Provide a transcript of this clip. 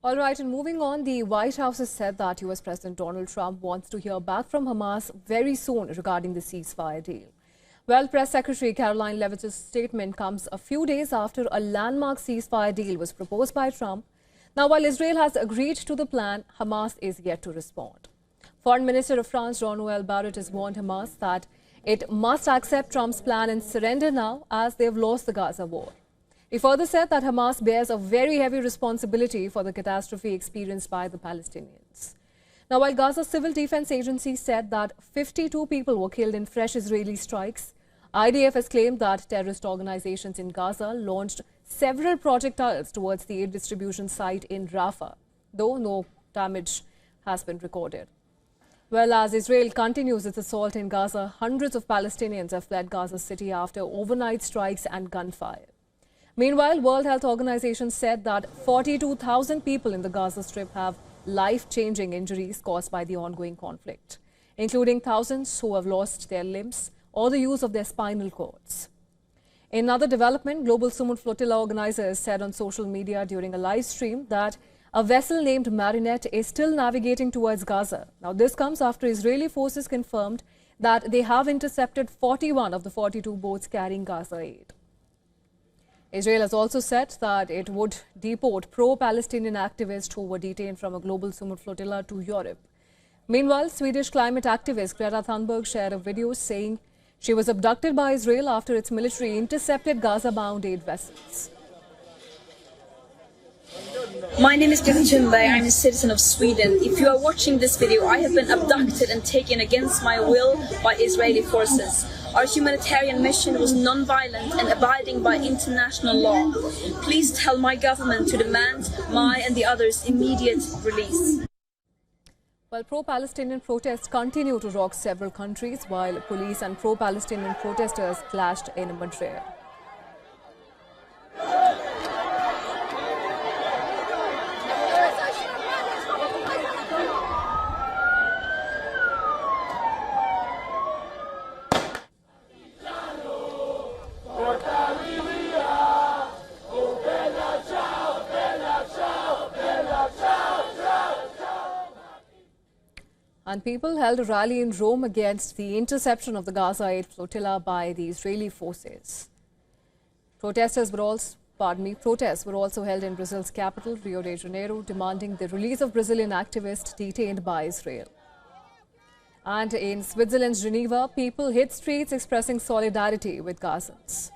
All right, and moving on, the White House has said that US President Donald Trump wants to hear back from Hamas very soon regarding the ceasefire deal. Well, Press Secretary Karoline Leavitt's statement comes a few days after a landmark ceasefire deal was proposed by Trump. Now, while Israel has agreed to the plan, Hamas is yet to respond. Foreign Minister of France Jean-Noel Barrot has warned Hamas that it must accept Trump's plan and surrender now as they have lost the Gaza war. He further said that Hamas bears a very heavy responsibility for the catastrophe experienced by the Palestinians. Now, while Gaza's Civil Defense Agency said that 52 people were killed in fresh Israeli strikes, IDF has claimed that terrorist organizations in Gaza launched several projectiles towards the aid distribution site in Rafah, though no damage has been recorded. Well, as Israel continues its assault in Gaza, hundreds of Palestinians have fled Gaza City after overnight strikes and gunfire. Meanwhile, World Health Organization said that 42,000 people in the Gaza Strip have life-changing injuries caused by the ongoing conflict, including thousands who have lost their limbs or the use of their spinal cords. In another development, Global Summit Flotilla organizers said on social media during a live stream that a vessel named Marinette is still navigating towards Gaza. Now, this comes after Israeli forces confirmed that they have intercepted 41 of the 42 boats carrying Gaza aid. Israel has also said that it would deport pro-Palestinian activists who were detained from a Global Summit Flotilla to Europe. Meanwhile, Swedish climate activist Greta Thunberg shared a video saying she was abducted by Israel after its military intercepted Gaza-bound aid vessels. My name is Greta Thunberg. I'm a citizen of Sweden. If you are watching this video, I have been abducted and taken against my will by Israeli forces. Our humanitarian mission was non-violent and abiding by international law. Please tell my government to demand my and the others' immediate release. Well, pro-Palestinian protests continue to rock several countries while police and pro-Palestinian protesters clashed in Madrid. And people held a rally in Rome against the interception of the Gaza aid flotilla by the Israeli forces. Protests were also held in Brazil's capital, Rio de Janeiro, demanding the release of Brazilian activists detained by Israel. And in Switzerland's Geneva, people hit streets expressing solidarity with Gazans.